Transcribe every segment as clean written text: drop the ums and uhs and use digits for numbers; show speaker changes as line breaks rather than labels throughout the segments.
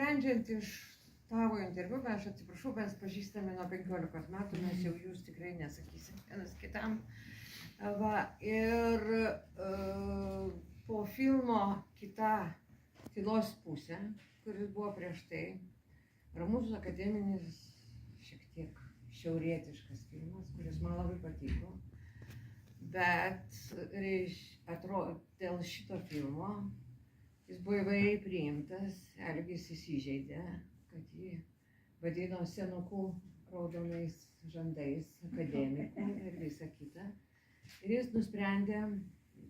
sprendžiant iš tavo interviu, aš atsiprašau, mes pažįstame nuo 15 metų, mes jau jūs tikrai nesakysim vienas kitam. Va, ir po filmo kita tylos pusė, kuris buvo prieš tai, ramus akademinis, šiek tiek šiaurietiškas filmas, kuris man labai patiko. Bet atrodo, dėl šito filmo jis buvo įvairiai priimtas, Algis įsižeidė, kad jį vadino senukų raudonais žandais, akademikų ir visa kita. Ir jis nusprendė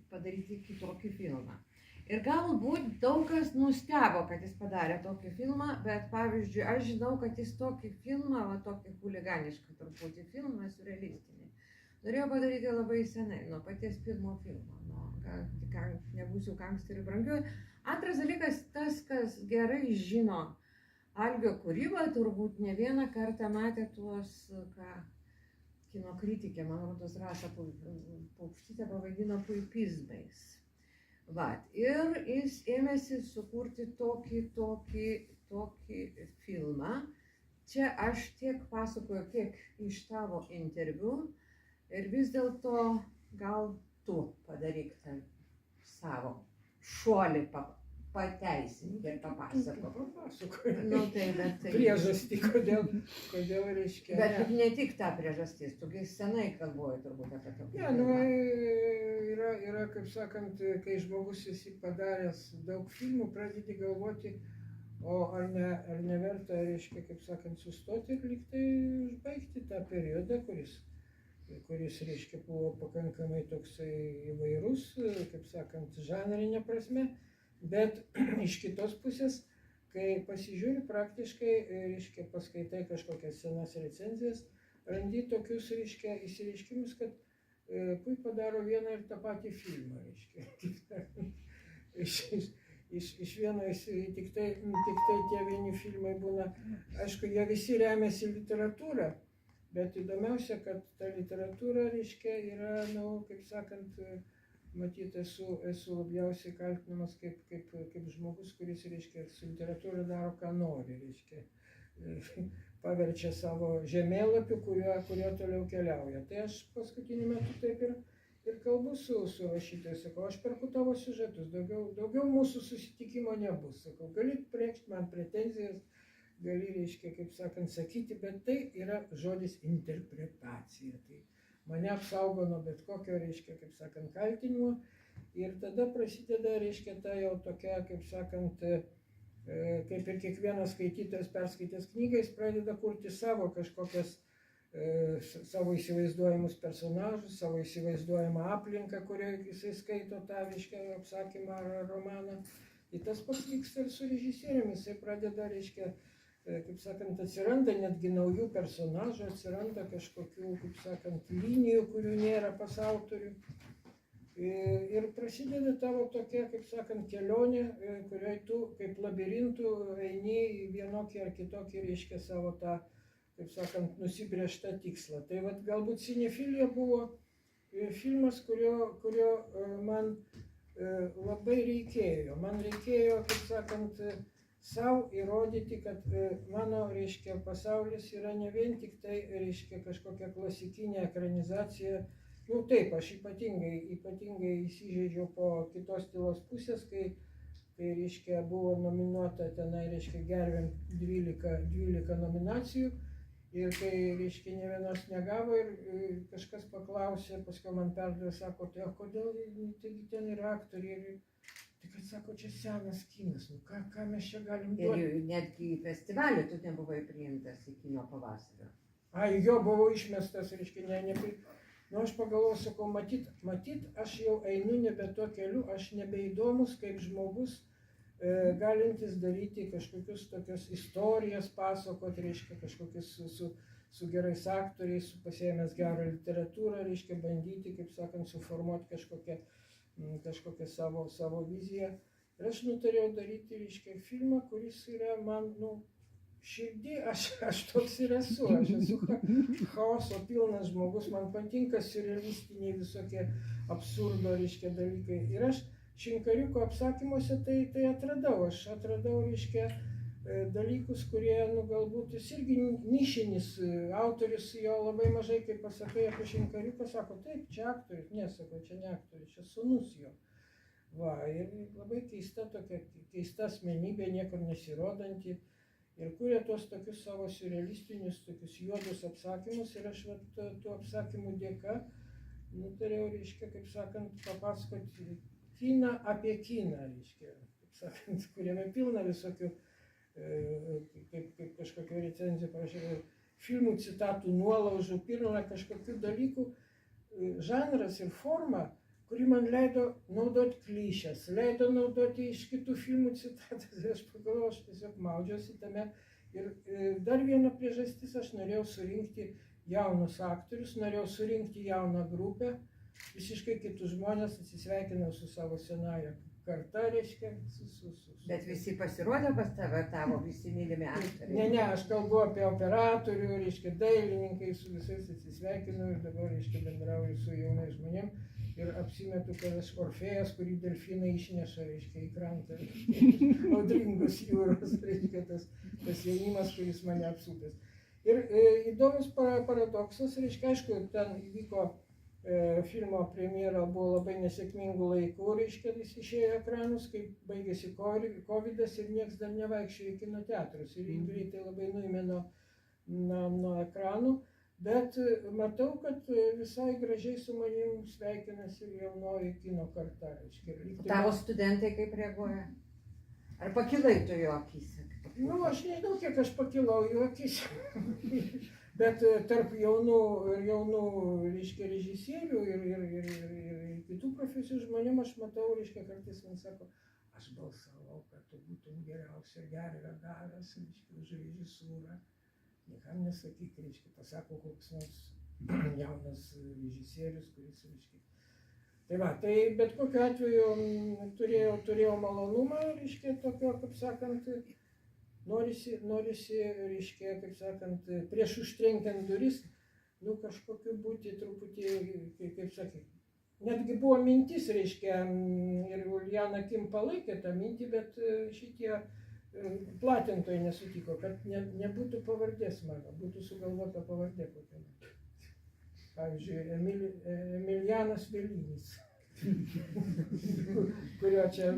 padaryti kitokį filmą. Ir galbūt daug kas nustebo, kad jis padarė tokį filmą, bet pavyzdžiui, aš žinau, kad jis tokį filmą, va tokį huliganišką truputį filmą, surrealistinį, norėjo padaryti labai senai, nuo paties pirmo filmo, nebūsiu gangsteriu brangiu. Antras dalykas, tas, kas gerai žino Algio kūrybą, turbūt ne vieną kartą matė tuos, ką kino kritikė, man rodos, Rasa Paukštytė pavadino puipizmais. Vat. Ir jis ėmėsi sukurti tokį filmą. Čia aš tiek pasakoju, kiek iš tavo interviu. Ir vis dėlto gal tu padaryk tą savo šuolį pateisinti ir papasakok. Nu, tai
Priežastį, kodėl reiškia.
Bet ne tik ta priežastis, tugi senai kalbuoji turbūt apie tokį.
Ne, nu, yra, kaip sakant, kai žmogus esi padaręs daug filmų, pradedi galvoti, o ar neverta, reiškia, kaip sakant, sustoti ir lyg tai užbaigti tą periodą, kuris, reiškia, buvo pakankamai toksai įvairus, kaip sakant, žanrinė prasme, bet iš kitos pusės, kai pasižiūri praktiškai, reiškia, paskaitai kažkokias senas recenzijas, randi tokius, reiškia, įsireiškimus, kad puikiai padaro vieną ir tą patį filmą, reiškia. Iš vieno tik tai tie vieni filmai būna, aišku, jie visi remiasi literatūrą, bet įdomiausia, kad ta literatūra, reiškia, yra, kaip sakant, matyt, esu labiausiai kaltinamas kaip žmogus, kuris, reiškia, su literatūra daro, ką nori, reiškia, paverčia savo žemėlapių, kurio toliau keliauja. Tai aš paskutiniu metu taip ir kalbu su rašytojais, sakau, aš perku tavo siužetus, daugiau mūsų susitikimo nebus, sakau, gali priekšti man pretenzijas, gali, reiškia, kaip sakant, sakyti, bet tai yra žodis interpretacija. Tai mane apsaugo nuo bet kokio, reiškia, kaip sakant, kaltinimo ir tada prasideda, reiškia, ta jau tokia, kaip sakant, kaip ir kiekvienas skaitytojas perskaitęs knygą, jis pradeda kurti savo kažkokias, savo įsivaizduojamus personažus, savo įsivaizduojamą aplinką, kurioje jisai skaito tą, reiškia, apsakymą ar romaną. Ir tas pats vyksta ir su režisieriumi, jisai pradeda, reiškia, kaip sakant, atsiranda netgi naujų personažų, atsiranda kažkokių, kaip sakant, linijų, kurių nėra pas autorių. Ir prasideda tavo tokia, kaip sakant, kelionė, kurioje tu kaip labirintų eini į vienokį ar kitokį, reiškia, savo tą, kaip sakant, nusibrėžtą tikslą. Tai vat galbūt Cinefilija buvo filmas, kurio man labai reikėjo. Man reikėjo, kaip sakant, savo įrodyti, kad mano, reiškia, pasaulis yra ne vien tik tai, reiškia, kažkokia klasikinė ekranizacija. Nu taip, aš ypatingai įsižeidžiau po kitos tylos pusės, kai reiškia, buvo nominuota tenai, reiškia, Gervėm 12 nominacijų ir kai, reiškia, ne vienos negavo ir kažkas paklausė, paskui man perdavė, sako, tai o kodėl, taigi ten yra aktoriai. Tai kad sako, čia senas kinas, nu ką mes čia galim duoti.
Ir netgi į festivalį tu nebuvai priimtas į kino pavasario.
Jo buvau išmestas, reiškia, nu aš pagalvojau, sakau, matyt, aš jau einu nebe tuo keliu, aš nebeįdomus kaip žmogus, galintis daryti kažkokius tokias istorijas, pasakot, reiškia, kažkokius su gerais aktoriais, pasiėmęs gerą literatūrą, reiškia, bandyti, kaip sakant, suformuoti kažkokią savo viziją. Ir aš nutarėjau daryti, reiškia, filmą, kuris yra man, širdį, aš toks ir esu, aš esu chaoso pilnas žmogus, man patinka siurrealistiniai visokie absurdo, reiškia, dalykai. Ir aš Šinkariuko apsakymuose tai atradau, reiškia, dalykus, kurie, nu, galbūt jis irgi nišinis autorius, jo labai mažai, kaip pasakai apie Šinkariuką, sako, taip, čia aktorius, nesako, čia ne aktorius, čia sūnus jo. Va, ir labai keista asmenybė, niekur nesirodanti. Ir kūrė tuos tokius savo surrealistinius, tokius juodus apsakymus. Ir aš tų apsakymų dėka nutariau, reiškia, kaip sakant, papasakoti kiną apie kiną, reiškia, kaip sakant, kuriame pilna visokių, kaip kažkokio recenzijų parašė, filmų citatų, nuolaužų, pilna kažkokių dalykų, žanras ir forma, kuri man leido naudoti klišes, leido naudoti iš kitų filmų citatas. Ir aš pagalvojau, aš tiesiog maudžiausi tame. Ir dar viena priežastis, aš norėjau surinkti jaunus aktorius, norėjau surinkti jauną grupę, visiškai kitus žmonės, atsisveikinau su savo senaja karta, reiškia.
Bet visi pasirodė pas tave, tavo visi mylimi aktoriai?
Ne, aš kalbu apie operatorių, reiškia, dailininkai, su visais atsisveikinau ir dabar, reiškia, bendrauju su jaunais žmonėmis. Ir apsimetu, kad aš Orfėjas, kurį delfinai išneša, reiškia, į krantą. Audringos jūros, reiškia, tas jaunimas, kuris mane apsupęs. Ir įdomus paradoksas, reiškia, aišku, ten įvyko filmo premjera, buvo labai nesėkmingų laikų, reiškia, jis išėjo ekranus, kai baigėsi Covidas ir nieks dar nevaikščiojo į kino teatrus. Ir jį greitai labai nuėmė nuo ekranų. Bet matau, kad visai gražiai su manim sveikinasi ir jaunoji kino karta.
Tavo studentai kaip reaguoja? Ar pakilai tu jo akise?
Nu, aš nežinau, kiek aš pakilau jo akise. Bet tarp jaunų reiškia, režisierių ir kitų profesijų žmonėm aš matau, reiškia, kartais man sako, aš balsavau, kad tu būtum geriausia, gerą gavęs, reiškia, už režisūrą. Niekam nesakyk, reiškia, pasako koks nors jaunas režisierius, kuris, reiškia. Tai va, tai bet kokiu atveju turėjau malonumą, reiškia, tokio, kaip sakant, norisi, reiškia, kaip sakant, prieš užtrenkiant duris, nu, kažkokiu būti truputį, kaip sakė, netgi buvo mintis, reiškia, ir Uljana Kim palaikė tą mintį, bet šitie platintojai nesutiko, kad nebūtų pavardės mano, būtų sugalvota pavardė kokia. Pavyzdžiui, Emilijanas Velinis, kurio čia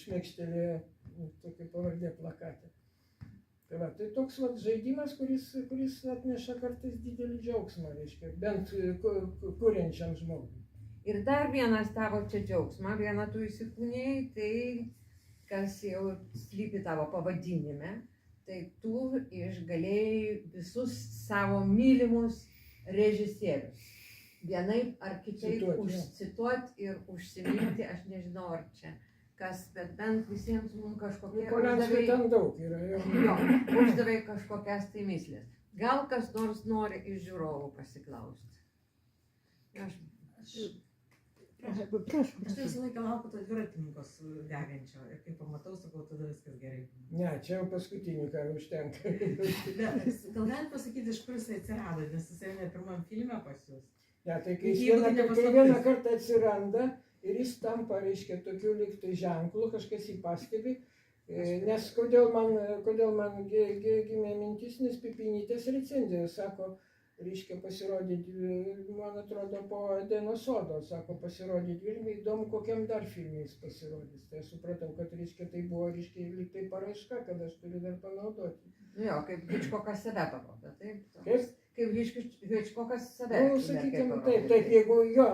šmėkštelėjo tokia pavardė plakate. Tai va, tai toks vat žaidimas, kuris atneša kartais didelį džiaugsmą, reiškia, bent kuriančiam žmogui.
Ir dar vienas tavo čia džiaugsmą, vieną tu įsikūnėjai, tai kas jau slypi tavo pavadinime, tai tu išgalėjai visus savo mylimus režisierius. Vienaip ar kitaip užcituot ir užsiminti, aš nežinau ar čia kas, bet bent visiems mums kažkokie uždavai kažkokias tai myslės. Gal kas nors nori iš žiūrovų pasiklausti?
Aš visą laiką laukiu to dviratininkos degančio ir kai pamatau, sakau, tada viskas gerai.
Ne, čia jau paskutinį kartą užtenka.
Gal galit pasakyti, iš kur jisai atsirado, nes jisai ne pirmam filme pas jūs?
Ne, tai kai vieną kartą atsiranda ir jis tampa, reiškia, tokiu lygtai ženklu, kažkas jį pastebi, nes kodėl man gimė mintis, nes Pipinytės recenzija sako, reiškia, pasirodė, man atrodo, po Edeno sodo, sako, pasirodė Vilniuje, įdomu, kokiam dar filmui jis pasirodys. Tai aš supratau, kad, reiškia, tai buvo, reiškia, lyg tai paraiška, kad aš turiu dar panaudoti.
Jo, kaip Hičkokas save parodo, taip?
Kaip?
Kaip Hičkokas save.
Nu, sakykime, taip, jeigu jo,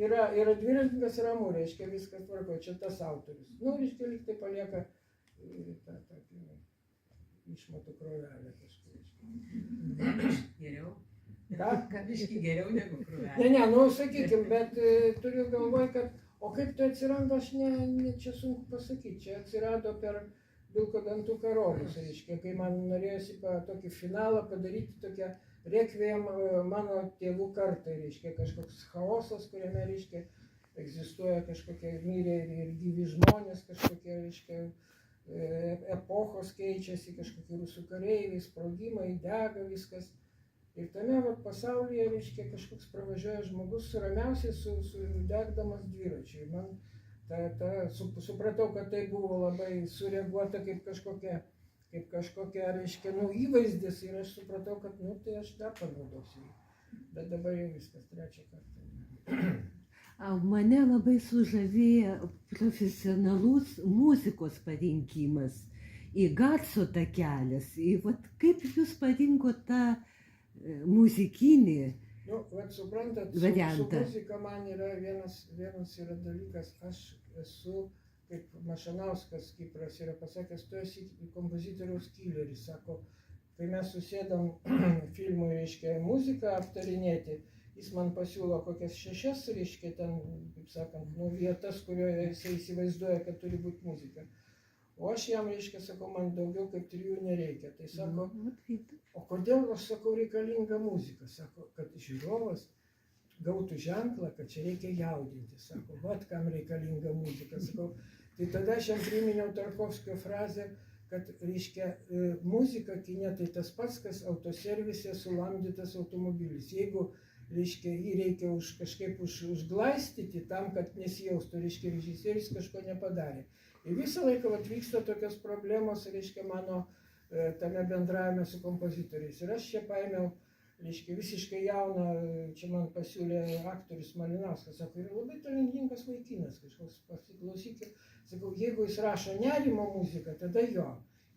yra dviratininkas ramu, reiškia, viskas tvarko, čia tas autorius. Nu, reiškia, lyg tai palieka tą išmatų krovelę kažkaip.
Geriau?
Ką?
Biškį geriau negu krūvelė.
Ne, nu, sakykim, bet turiu galvoj, kad, o kaip tai atsiranda, aš čia sunku pasakyti, čia atsirado per Vilko dantų karolius, reiškia, kai man norėjosi tokį finalą padaryti tokią rekviem mano tėvų kartai, reiškia, kažkoks chaosas, kuriame, reiškia, egzistuoja kažkokie mirę ir gyvi žmonės, kažkokie, reiškia, epochos keičiasi, kažkokie rusų kareiviai, sprogimai, dega viskas. Ir tame pasaulyje, reiškia, kažkoks pravažiuoja žmogus ramiausiai sudegdamas dviračiai. Man supratau, kad tai buvo labai sureaguota kaip kažkokia kaip kažkokia, reiškia, nu, įvaizdis ir aš supratau, kad, nu, tai aš dar panaudosiu jį. Bet dabar jau viskas, trečią kartą.
Mane labai sužavėjo profesionalus muzikos parinkimas, į garso takelis. Kaip jūs parinkot tą muzikinį
Nu, vat suprantat,
variantą?
su muzika man yra vienas yra dalykas, aš esu, kaip Mašanauskas Kipras yra pasakęs, tu esi kompozitoriaus kileris, sako, kai mes susėdam filmui, reiškia, muziką aptarinėti, jis man pasiūlo kokias 6, reiškia, ten, kaip sakant, nu, vietas, kurioje jisai įsivaizduoja, kad turi būti muzika. O aš jam, reiškia, sakau, man daugiau kaip 3 nereikia. Tai sako, o kodėl aš sakau reikalinga muzika? Sako, kad žiūrovas gautų ženklą, kad čia reikia jaudinti. Sako, vat kam reikalinga muzika. Sakau, tai tada aš jam priminiau Tarkovskio frazę, kad, reiškia, muzika kine tai tas pats, kas autoservise sulamdytas automobilis. Jeigu, reiškia, jį reikia kažkaip užglaistyti tam, kad nesijaustų, reiškia, režisierius kažko nepadarė. Ir visą laiką vyksta tokios problemos, reiškia, mano tame bendravime su kompozitoriais. Ir aš čia paėmiau, reiškia, visiškai jauną, čia man pasiūlė aktorius Malinauskas, sako, yra labai talentingas vaikinas, kažkoks pasiklausykit. Sakau, jeigu jis rašo nerimo muziką, tada jo.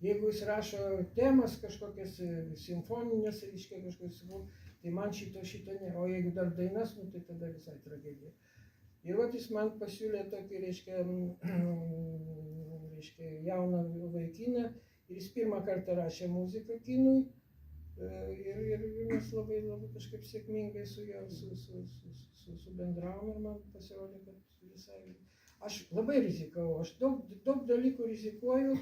Jeigu jis rašo temas kažkokias simfoninės, reiškia, kažkokias, tai man šito ne. O jeigu dar dainas, nu, tai tada visai tragedija. Ir vat jis man pasiūlė tokį, reiškia, jauną vaikiną ir jis pirmą kartą rašė muziką kinui ir mes labai kažkaip sėkmingai su juo bendravom ir man pasirodė, kad visai... Aš labai rizikavau, aš daug dalykų rizikuoju,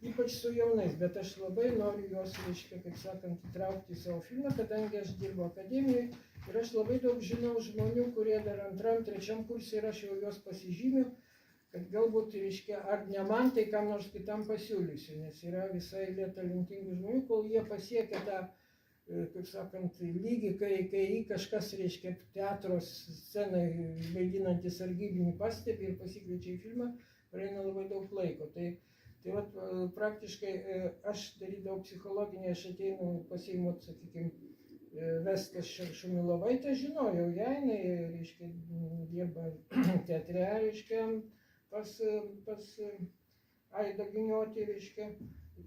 ypač su jaunais, bet aš labai noriu juos, reiškia, kaip sakant, įtraukti į savo filmą, kadangi aš dirbu akademijoje ir aš labai daug žinau žmonių, kurie dar 2., 3. kurse ir aš jau juos pasižymiu, kad galbūt, reiškia, ar ne man, tai kam nors kitam pasiūlysiu, nes yra visai eilė talentingų žmonių, kol jie pasiekia tą, kaip sakant, lygį, kai jį kažkas, reiškia, teatro scenai vaidinantis sargybinį pastebi ir pasikviečia į filmą, praeina labai daug laiko. Tai vat, praktiškai aš darydavau psichologinį, aš ateinu pasiimu, sakykime, Vestas Šumilovaitę, žinojau ją, jinai, reiškia, dirba teatre, reiškia, pas Aidą Giniotį, reiškia,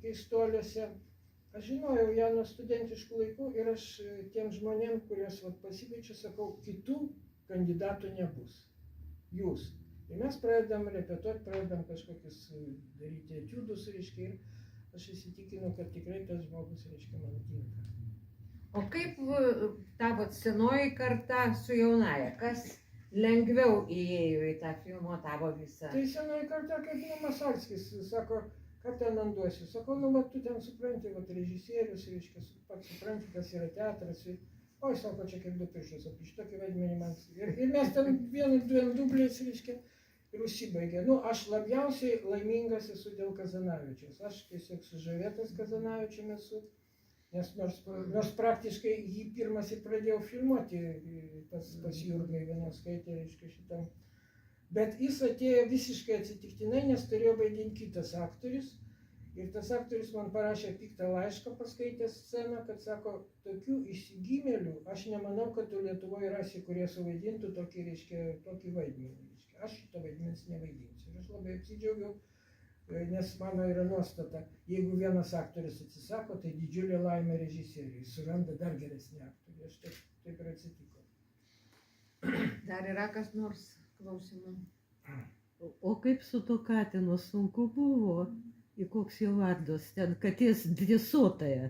Keistuoliuose. Aš žinojau ją nuo studentiškų laikų ir aš tiem žmonėm, kuriuos pasikviečiu, sakau, kitų kandidatų nebus. Jūs. Ir mes pradedam repetuoti, pradedam kažkokius daryti etiudus, reiškia, ir aš įsitikinu, kad tikrai tas žmogus, reiškia, man tinka.
O kaip tavo senoji karta su jaunaja? Kas lengviau įėjo į tą filmo tavo visą?
Tai senoji karta, kaip Masalskis, sako, ką ten anduosiu. Sakau, nu, va, tu ten supranti, va, režisierius, reiškia, pats supranti, kas yra teatras. Ir, oi, sako, čia kaip 2 pirštus, apie šitokį vaidmenį man. Ir mes ten 1-2 dubliais, reiškia, ir užsibaigė. Nu, aš labiausiai laimingas esu dėl Kazanavičiaus. Aš tiesiog sužavėtas Kazanavičiumi esu. Nes nors praktiškai jį pirmas ir pradėjau filmuoti pas Jurgai Vienauskaitė, reiškia, šitam. Bet jis atėjo visiškai atsitiktinai, nes turėjo vaidinti kitas aktorius. Ir tas aktorius man parašė piktą laišką, paskaitęs sceną, kad sako, tokių išsigimėlių aš nemanau, kad tu Lietuvoje rasi, kurie suvaidintų tokį, reiškia, tokį vaidmenį. Aš šito vaidmens nevaidinsiu. Ir aš labai apsidžiaugiau, nes mano yra nuostata, jeigu vienas aktorius atsisako, tai didžiulė laimė režisieriui, jis suranda dar geresnį aktorių. Aš taip ir atsitiko.
Dar yra kas nors klausimų?
O kaip su to katinu sunku buvo? Ir koks jo vardas? Ten katės dresuotoja.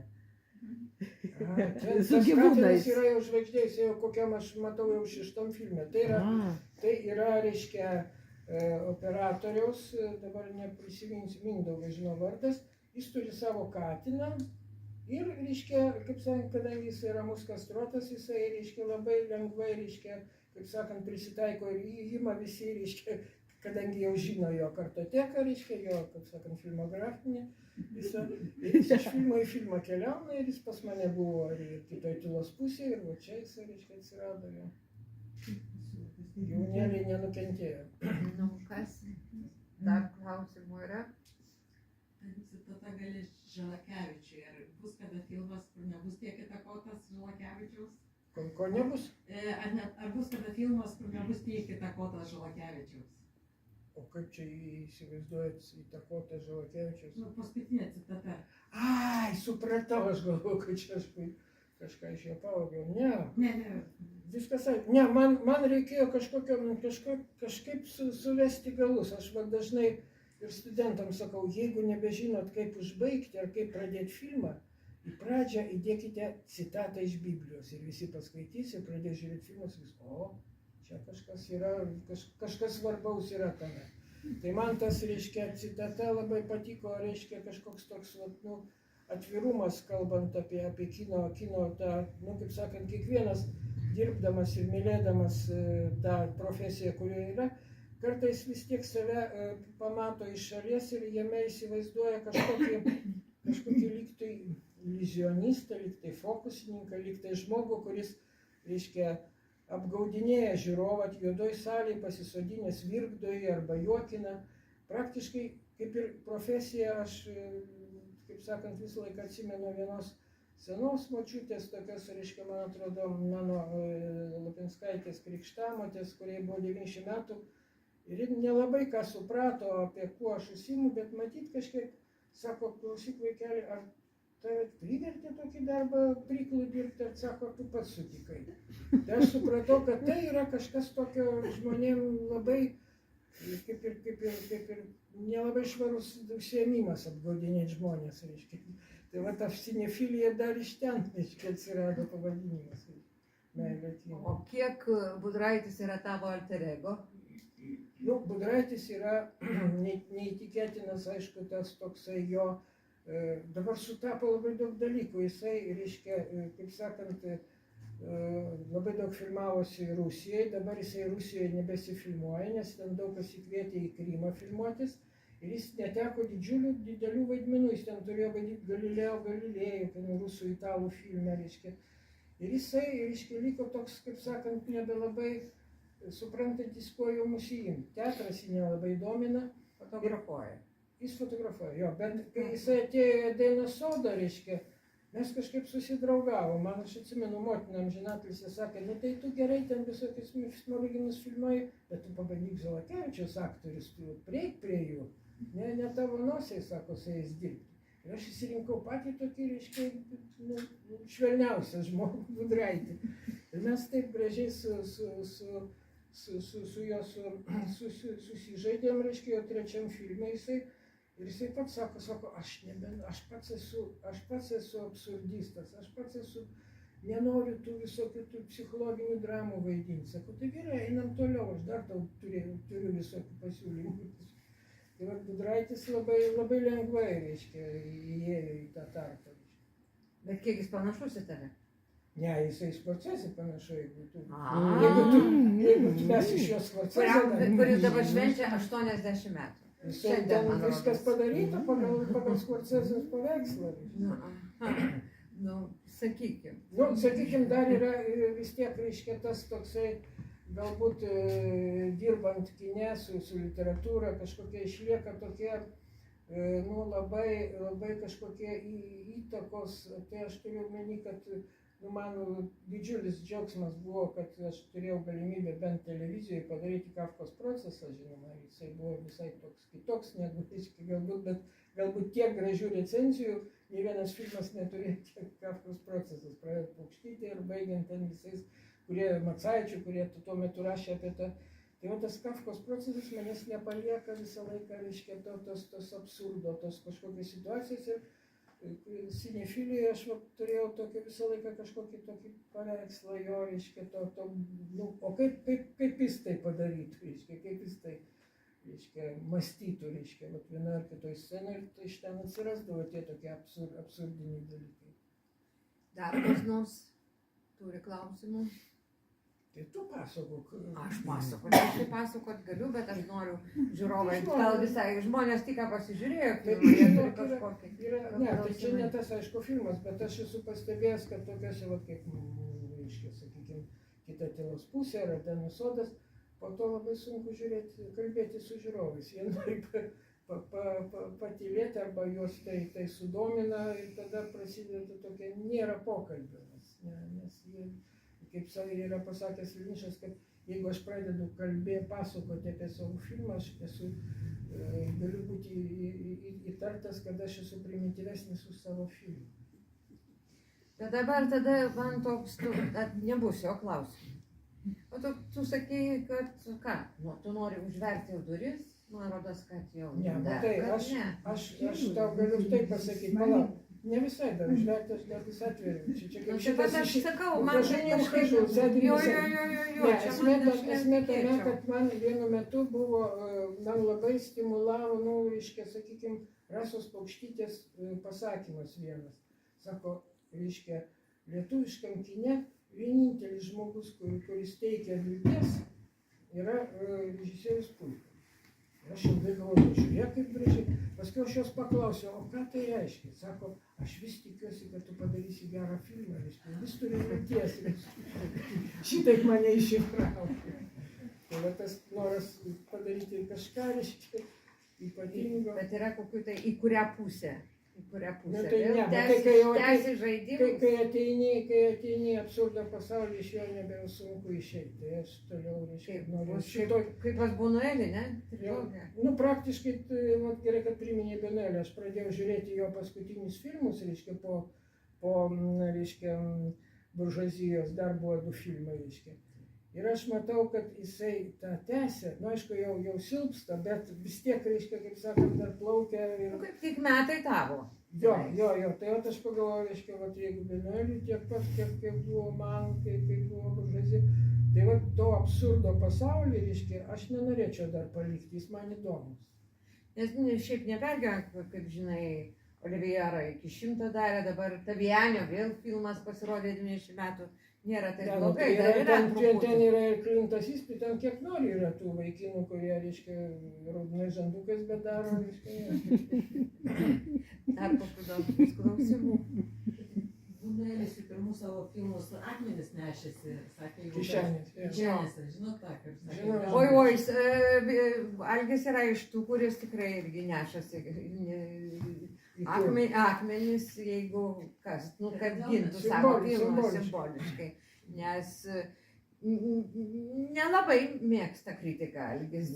Tas katinas yra jau žvaigždės, jau kokiam aš matau jau 6. filme. Tai yra, reiškia, operatoriaus, dabar neprisiminsiu, Mindaugas žino vardas, jis turi savo katiną ir, reiškia, kaip sakant, kadangi jis yra ramus kastruotas, jisai, reiškia, labai lengvai, reiškia, kaip sakant, prisitaiko ir ima visi, reiškia, kadangi jau žino jo kartoteką, reiškia, jo, kaip sakant, filmografinį, jis iš filmo į filmą keliauna ir jis pas mane buvo ir kitoj tylos pusėje ir va čia jisai, reiškia, atsirado jo. Jaunėliai nenukentėjo.
Nu, kas? Dar klausimų yra?
Citata gali Žalakevičiui. Ar bus kada filmas, kur nebus tiek įtakotas Žalakevičiaus?
Ko nebus?
Ar bus kada filmas, kur nebus tiek įtakotas Žalakevičiaus?
O kaip čia įsivaizduojat įtakotą Žalakevičiaus?
Nu, paskutinė citata.
Ai, supratau, aš galvoju, kad čia aš kažką iš jo pavogiau. Ne,
Ne.
viskas, ne, man reikėjo kažkaip suvesti galus. Aš va dažnai ir studentams sakau, jeigu nebežinot, kaip užbaigti ar kaip pradėti filmą, į pradžią įdėkite citatą iš Biblijos ir visi paskaitys ir pradės žiūrėti filmus, o, čia kažkas yra, kažkas svarbaus yra tame. Tai man tas, reiškia, citata labai patiko, reiškia, kažkoks toks, nu, atvirumas, kalbant apie kino, tą, nu, kaip sakant, kiekvienas dirbdamas ir mylėdamas tą profesiją, kurioje yra, kartais vis tiek save pamato iš šalies ir jame įsivaizduoja kažkokį lygtai iliuzionistą, lygtai fokusininką, lygtai žmogų, kuris, reiškia, apgaudinėja žiūrovą juodoj salėje, pasisodinęs virkdo jį arba juokina. Praktiškai, kaip ir profesija, aš, kaip sakant, visą laiką atsimenu vienos senos močiutės, tokios, reiškia, man atrodo, mano Lapinskaitės krikštamotės, kuriai buvo 90 metų. Ir nelabai ką suprato, apie kuo aš užsiimu, bet matyt kažkiek, sako, klausyk vaikeli, ar tave privertė tokį darbą priklų dirbti, ar sako, tu pats sutikai. Tai aš supratau, kad tai yra kažkas tokio žmonėm labai, kaip ir nelabai švarus užsiėmimas apgaudinėti žmonės, reiškia. Tai va ta cinefilija dar iš ten, reiškia, atsirado pavadinimas. Meilė kinui.
O kiek Budraitis yra tavo alter ego?
Nu, Budraitis yra neįtikėtinas, aišku, tas toksai jo, dabar sutapo labai daug dalykų, jisai, reiškia, kaip sakant, labai daug filmavosi Rusijoje, dabar jisai Rusijoje nebesifilmuoja, nes ten daug pasikvietė į Krymą filmuotis ir jis neteko didelių vaidmenų, jis ten turėjo vaidinti Galilėjų, ten rusų italų filme, reiškia. Ir jisai, reiškia, liko toks, kaip sakant, nebelabai suprantantis, kuo jau užsiimti. Teatras jį nelabai domina.
Fotografuoja.
Jis fotografuoja, jo, bet kai jisai atėjo į Dainos sodą, reiškia, mes kažkaip susidraugavom. Man, aš atsimenu, motina amžinatilsį sakė, nu tai tu gerai ten visokius smoriginus filmuoji, bet tu pabandyk Žalakevičiaus aktorius, tu prieik prie jų. Ne tavo nosiai, sako, su jais dirbti. Ir aš įsirinkau patį tokį, reiškia, švelniausią žmogų Budraitį. Ir mes taip gražiai su juo susižaidėm, reiškia, jo trečiam filme jisai. Ir jisai pats sako, aš pats esu absurdistas, aš pats nenoriu tų visokių psichologinių dramų vaidinti. Sako, tai gerai, einam toliau, aš dar tau turiu visokių pasiūlymų. Tai va, Budraitis labai lengvai, reiškia, įėjo į tą tarpą.
Bet kiek jis panašus į tave?
Ne, jisai iš Skorcezė panašu, jeigu tu mes iš jos Skorcezė.
Kuris dabar švenčia 80 metų.
Jisai ten viskas padaryta pagal Skorcezės paveikslą.
Nu, sakykim.
Nu, sakykim, dar yra vis tiek, reiškia, tas toksai, galbūt dirbant kine su literatūra, kažkokie išlieka tokie, nu, labai kažkokie įtakos. Tai aš turiu omeny, kad man didžiulis džiaugsmas buvo, kad aš turėjau galimybę bent televizijoje padaryti Kafkos procesą, žinoma, jisai buvo visai toks kitoks negu, bet galbūt tiek gražių recenzijų, nei vienas filmas neturėjo tiek Kafkos procesas, pradėt Paukštytė ir baigiant ten visais, kurie Macaičių, kurie tuo metu rašė apie tą. Tai va tas Kafkos procesas manęs nepalieka visą laiką, reiškia, tos absurdo, tos kažkokios situacijos. Cinefilijoje aš turėjau tokį visą laiką kažkokį tokį paveikslą jo, reiškia, nu, o kaip jis tai padarytų, reiškia, kaip jis tai, reiškia, mąstytų, reiškia, vienoje ar kitoje scenoje ir tai iš ten atsirasdavo tie tokie absurdiniai dalykai.
Dar kas nors turi klausimų?
Tai tu pasakok.
Aš pasakot galiu, bet aš noriu žiūrovai, gal visai žmonės tik pasižiūrėjo filmą, jie turi kažkokį.
Ne, tai čia ne tas, aišku, filmas, bet aš esu pastebėjęs, kad tokiuose, kaip, reiškia, sakykime, Kita tylos pusė ar Dainos sodas, po to labai sunku kalbėti su žiūrovais. Jie nori patylėti arba juos tai sudomina ir tada prasideda tokia, nėra pokalbio, nes jie, kaip yra pasakęs Vilnišas, kad jeigu aš pradedu pasakoti apie savo filmą, aš galiu būti įtartas, kad aš esu primityvesnis už savo filmą.
Bet dabar tada man toks, nebus jo klausimų. O tu sakei, kad ką, tu nori užverti jau duris, man rodos, kad jau
Ne, matai, aš tau galiu taip pasakyti, palauk, ne visai dar užverti, aš kartais atveriu. Čia kaip šitas
aš sakau, man
esmė tame, kad man vienu metu buvo, man labai stimulavo, reiškia, sakykime, Rasos Paukštytės pasakymas vienas. Sako, reiškia, lietuviškam kine vienintelis žmogus, kuris teikia vilties, yra režisierius Puipa. Aš ilgai galvoju, žiūrėk kaip gražiai. Paskui aš jos paklausiau, o ką tai reiškia? Sako, aš vis tikiuosi, kad tu padarysi gerą filmą, reiškia, vis turi vilties. Šitaip mane iššifravo. Tai va tas noras padaryti kažką, reiškia, ypatingo.
Bet yra kokių tai į kurią pusę? Į kurią pusę?
Tai ne,
tęsi žaidimus?
Kai ateini absurdo pasaulį, iš jo nebėra sunku išeiti. Tai aš toliau, reiškia, noriu šito.
Kaip pas Bunuelį, ne?
Praktiškai, gerai, kad priminė Bunuelį, aš pradėjau žiūrėti jo paskutinius filmus, reiškia, po reiškia, buržuazijos, dar buvo 2 filmai, reiškia. Ir aš matau, kad jisai tą tęsia, aišku, jau silpsta, bet vis tiek, reiškia, kaip sakant, dar plaukia.
Kaip tik metai tavo.
Jo, tai aš pagalvoju, reiškia, jeigu Bunueliui tiek pat, kiek buvo man, kaip buvo buržuazija, tai to absurdo pasaulį, reiškia, aš nenorėčiau dar palikti, jis man įdomus.
Nes šiaip nepergyvenk, kaip žinai, Olivierą iki 100 darė, dabar Tavianio vėl filmas pasirodė 20 metų. Nėra tai blogai, dar yra truputį.
Ten yra ir Klintas Eastwood, ten kiek nori yra tų vaikinų, kurie, reiškia, raudonais žandukais, bet daro, reiškia.
Dar kokių klausimų.
Bunuelis į pirmus savo filmus akmenis nešėsi, sakė,
Kišenėse.
Žinot tą, kaip sakė.
Oi, Algis yra iš tų, kuris tikrai irgi nešasi akmenis, jeigu kas, kad gintų savo filmą simboliškai. Nes nelabai mėgsta kritiką Algis.